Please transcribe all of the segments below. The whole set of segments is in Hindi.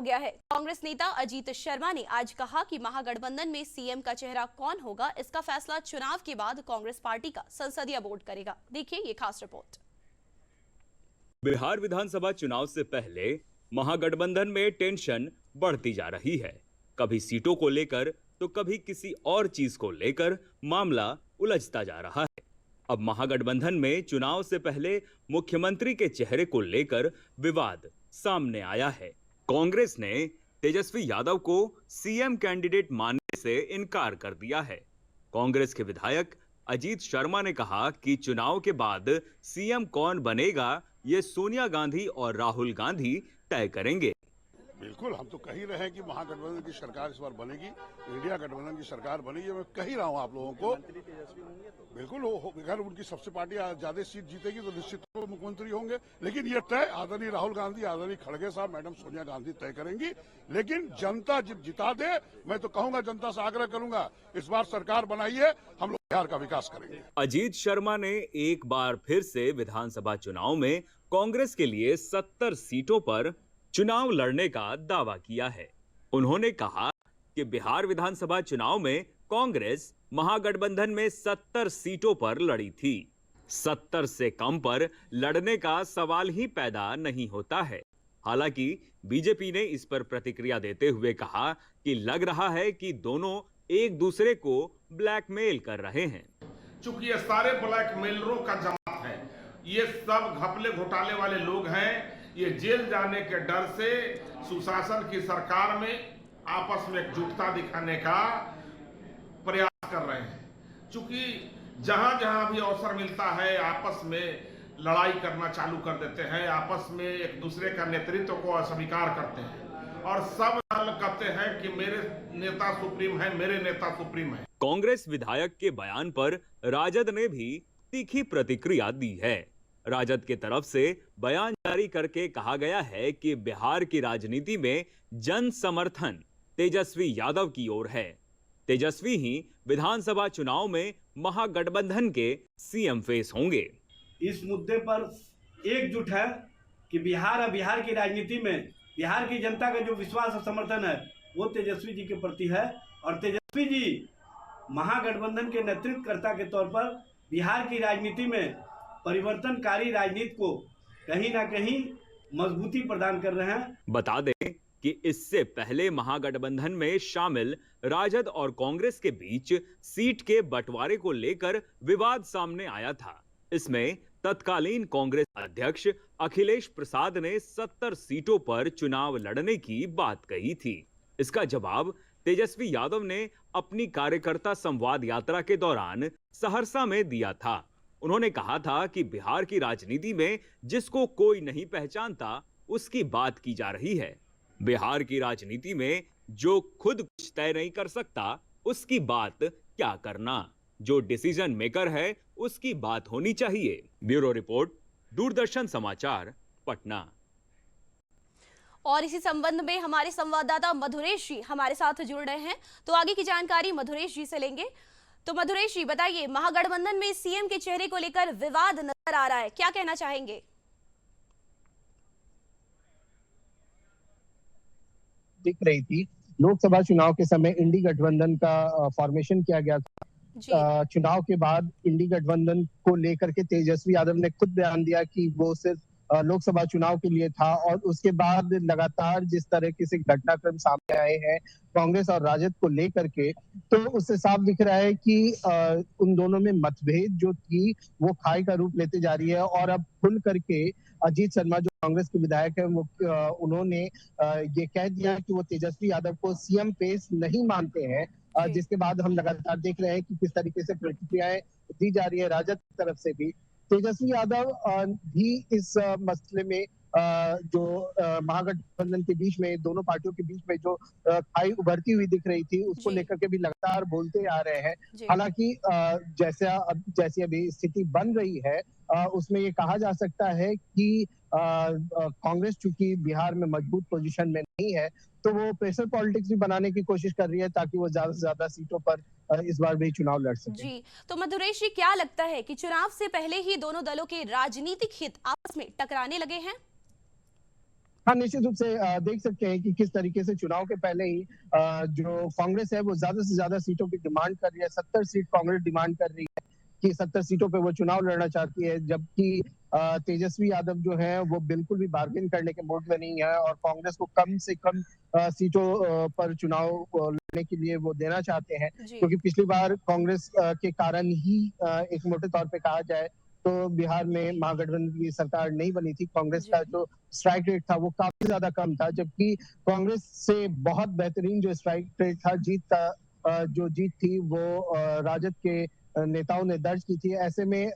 हो गया है। कांग्रेस नेता अजीत शर्मा ने आज कहा कि महागठबंधन में सीएम का चेहरा कौन होगा, इसका फैसला चुनाव के बाद कांग्रेस पार्टी का संसदीय बोर्ड करेगा। देखिए ये खास रिपोर्ट। बिहार विधानसभा चुनाव से पहले महागठबंधन में टेंशन बढ़ती जा रही है। कभी सीटों को लेकर तो कभी किसी और चीज को लेकर मामला उलझता जा रहा है। अब महागठबंधन में चुनाव से पहले मुख्यमंत्री के चेहरे को लेकर विवाद सामने आया है। कांग्रेस ने तेजस्वी यादव को सीएम कैंडिडेट मानने से इनकार कर दिया है। कांग्रेस के विधायक अजीत शर्मा ने कहा कि चुनाव के बाद सीएम कौन बनेगा ये सोनिया गांधी और राहुल गांधी तय करेंगे। बिल्कुल, हम तो कह ही रहे हैं कि महागठबंधन की सरकार इस बार बनेगी, इंडिया गठबंधन की सरकार बनेगी। मैं कह ही रहा हूं आप लोगों को। बिल्कुल, अगर उनकी सबसे पार्टी ज्यादा सीट जीतेगी तो निश्चित रूप से मुख्यमंत्री होंगे। लेकिन ये तय आदरणीय राहुल गांधी, आदरणीय खड़गे साहब, मैडम सोनिया गांधी तय करेंगी। लेकिन जनता जब जिता दे, मैं तो कहूंगा, जनता से आग्रह करूंगा, इस बार सरकार बनाइए, हम लोग बिहार का विकास करेंगे। अजीत शर्मा ने एक बार फिर से विधानसभा चुनाव में कांग्रेस के लिए 70 सीटों पर चुनाव लड़ने का दावा किया है। उन्होंने कहा कि बिहार विधानसभा चुनाव में कांग्रेस महागठबंधन में 70 सीटों पर लड़ी थी। 70 से कम पर लड़ने का सवाल ही पैदा नहीं होता है। हालांकि बीजेपी ने इस पर प्रतिक्रिया देते हुए कहा कि लग रहा है कि दोनों एक दूसरे को ब्लैकमेल कर रहे हैं। चूंकि ये सारे ब्लैकमेलरों का जमात है, ये सब घपले घोटाले वाले लोग हैं। ये जेल जाने के डर से सुशासन की सरकार में आपस में एकजुटता दिखाने का प्रयास कर रहे हैं। चूंकि जहां जहां भी अवसर मिलता है आपस में लड़ाई करना चालू कर देते हैं, आपस में एक दूसरे का नेतृत्व को अस्वीकार करते हैं और सब दल कहते हैं कि मेरे नेता सुप्रीम है, मेरे नेता सुप्रीम है। कांग्रेस विधायक के बयान पर राजद ने भी तीखी प्रतिक्रिया दी है। राजद के तरफ से बयान जारी करके कहा गया है कि बिहार की राजनीति में जन समर्थन तेजस्वी यादव की ओर है। तेजस्वी ही विधानसभा चुनाव में महागठबंधन के सीएम फेस होंगे। इस मुद्दे पर एकजुट है कि बिहार की राजनीति में बिहार की जनता का जो विश्वास और समर्थन है वो तेजस्वी जी के प्रति है और तेजस्वी जी महागठबंधन के नेतृत्वकर्ता के तौर पर बिहार की राजनीति में परिवर्तनकारी राजनीति को कहीं ना कहीं मजबूती प्रदान कर रहे हैं। बता दें कि इससे पहले महागठबंधन में शामिल राजद और कांग्रेस के बीच सीट के बंटवारे को लेकर विवाद सामने आया था। इसमें तत्कालीन कांग्रेस अध्यक्ष अखिलेश प्रसाद ने 70 सीटों पर चुनाव लड़ने की बात कही थी। इसका जवाब तेजस्वी यादव ने अपनी कार्यकर्ता संवाद यात्रा के दौरान सहरसा में दिया था। उन्होंने कहा था कि बिहार की राजनीति में जिसको कोई नहीं पहचानता उसकी बात की जा रही है। बिहार की राजनीति में जो खुद कुछ तय नहीं कर सकता उसकी बात क्या करना, जो डिसीजन मेकर है उसकी बात होनी चाहिए। ब्यूरो रिपोर्ट, दूरदर्शन समाचार, पटना। और इसी संबंध में हमारे संवाददाता मधुरेश जी हमारे साथ जुड़ रहे हैं, तो आगे की जानकारी मधुरेश जी से लेंगे। तो मधुरेश जी बताइए, महागठबंधन में सीएम के चेहरे को लेकर विवाद नजर आ रहा है, क्या कहना चाहेंगे? दिख रही थी लोकसभा चुनाव के समय इंडी गठबंधन का फॉर्मेशन किया गया था। चुनाव के बाद इंडी गठबंधन को लेकर के तेजस्वी यादव ने खुद बयान दिया कि वो सिर्फ लोकसभा चुनाव के लिए था और उसके बाद लगातार जिस तरह के घटनाक्रम सामने आए हैं कांग्रेस और राजद को लेकर के, तो उससे साफ दिख रहा है कि उन दोनों में मतभेद जो थी वो खाई का रूप लेते जा रही है। और अब खुल करके अजीत शर्मा जो कांग्रेस के विधायक है वो उन्होंने ये कह दिया कि वो तेजस्वी यादव को सीएम पेस नहीं मानते हैं, जिसके बाद हम लगातार देख रहे हैं कि किस तरीके से प्रतिक्रियाएं दी जा रही है राजद की तरफ से भी। तेजस्वी यादव भी इस मसले में जो महागठबंधन के बीच में, दोनों पार्टियों के बीच में जो खाई उभरती हुई दिख रही थी उसको लेकर के भी लगातार बोलते आ रहे हैं। हालांकि जैसी अभी स्थिति बन रही है उसमें ये कहा जा सकता है कि कांग्रेस चूंकि बिहार में मजबूत पोजीशन में नहीं है तो वो प्रेशर पॉलिटिक्स भी बनाने की कोशिश कर रही है ताकि वो ज्यादा से ज्यादा सीटों पर इस बार भी चुनाव लड़ सके। जी, तो मधुरेश जी क्या लगता है कि चुनाव से पहले ही दोनों दलों के राजनीतिक हित आपस में टकराने लगे हैं? हाँ, निश्चित रूप से देख सकते हैं कि किस तरीके से चुनाव के पहले ही जो कांग्रेस है वो ज्यादा से ज्यादा सीटों की डिमांड कर रही है। 70 सीट कांग्रेस डिमांड कर रही है कि 70 सीटों पे वो चुनाव लड़ना चाहती है, जबकि तेजस्वी यादव जो है वो बिल्कुल भी बार्गेन करने के मूड में नहीं है और कांग्रेस को कम से कम सीटों पर चुनाव लड़ने के लिए वो देना चाहते हैं, जी क्योंकि पिछली बार कांग्रेस के कारण ही एक मोटे तौर पे कहा जाए तो बिहार में महागठबंधन की सरकार नहीं बनी थी। कांग्रेस जी का जो स्ट्राइक रेट था वो काफी ज्यादा कम था, जबकि कांग्रेस से बहुत बेहतरीन जो स्ट्राइक रेट था, जो जीत थी वो राजद के नेताओं ने दर्ज की थी। ऐसे में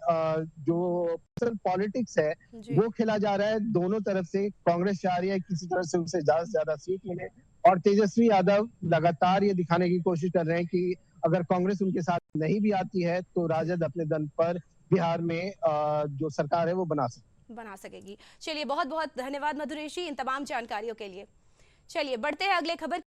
जो पॉलिटिक्स है जी वो खेला जा रहा है दोनों तरफ से। कांग्रेस चाह रही है किसी तरह से उसे ज्यादा से ज्यादा सीट मिले और तेजस्वी यादव लगातार ये दिखाने की कोशिश कर रहे हैं कि अगर कांग्रेस उनके साथ नहीं भी आती है तो राजद अपने दम पर बिहार में जो सरकार है वो बना सकेगी। चलिए बहुत बहुत धन्यवाद मधुरेश जी इन तमाम जानकारियों के लिए। चलिए बढ़ते हैं अगले खबर